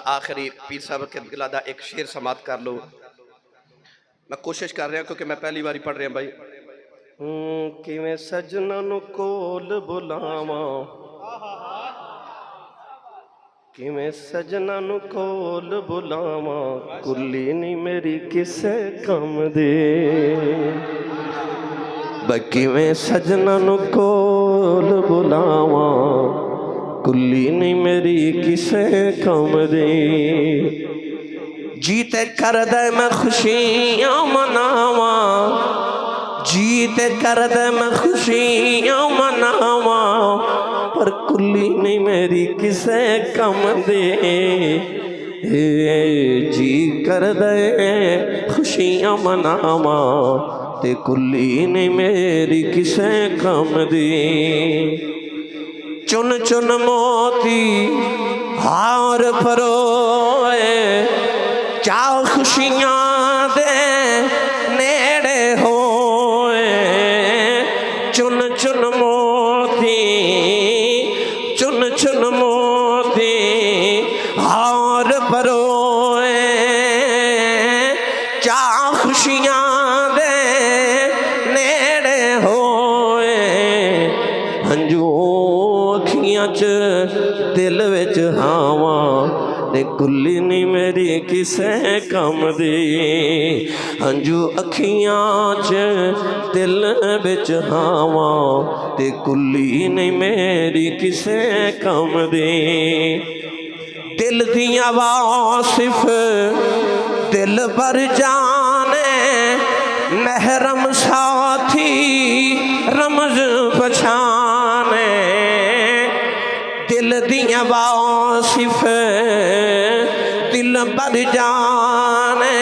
आखिरी पीर साहब के दिला दा एक शेर समात कर लो। मैं कोशिश कर रहा क्योंकि मैं पहली बार पढ़ रहा भाई। किवें सजना नू कोल बुलावा, किवें सजना नू कोल बुलावा, कुली नहीं मेरी किसे कम दे। किवें सजना नू कोल बुलावा, कुली नहीं मेरी किसे कम दे। जीते कर दे मैं खुशियां मनावा, जीते कर दे मैं खुशियां मनावा, पर कुली नहीं मेरी किसे कम दे। जी कर दे खुशियां मनावा, ते कुली नहीं मेरी किसे कम दे। चुन चुन मोती हार परोए, चाओ खुशियां दे नेड़े होए। चुन चुन मोती, चुन चुन मोती हार परोए, चाओ खुशियां दे नेड़े होए। हंजू अखियां च दिल विच हावा, ते कुली नहीं मेरी किसे कम दे। हंजू अखियां च दिल विच हावा, ते कुली नहीं मेरी किसे कम दे। दिल दियां वासिफ दिल पर जाने, महरम साथी रमज पछाने। दिल दियां वासिफ दिल पर जाने,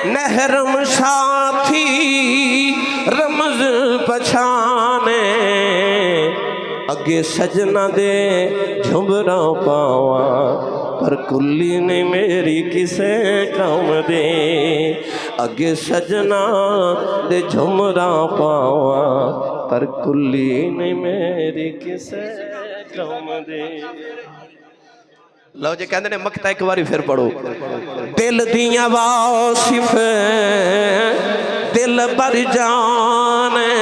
महरम साथी रमज पछाने। अगे सजना दे झुमरा पावा, पर कुली ने मेरी किसे कम दे। अगे सजना दे झुमरा पावा, पर कुली ने मेरी किसे कम दे। लो जी कहते ने मकता एक बारी फिर पढ़ो। दिल दियां वासिफ दिल पर जाने,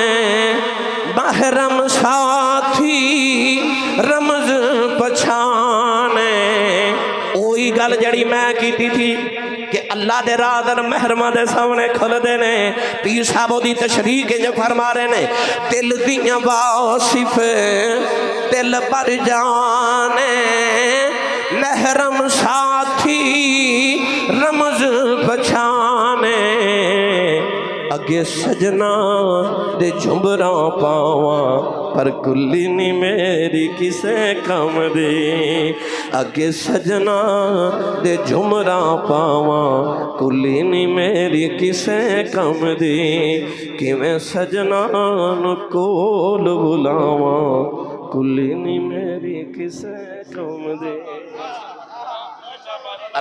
महरम साथी रमज पछाने। ओही गल जड़ी मैं की थी कि अल्लाह दे रादर महरमा दे सामने खुलदे ने। पीर साहब दी तशरीह इंज फरमा रहे ने, दिल दियां वासिफ दिल पर जाने, महरम साथी रमज पछाने। अगे सजना दे झुमरा पावा, पर कुली नहीं मेरी किसे कम दे। अगे सजना दे झुमरा पावा, कुली नहीं मेरी किसे कम दे। किवें सजना नू कोल बुलावा, कुली नहीं मेरी किसे कम दे।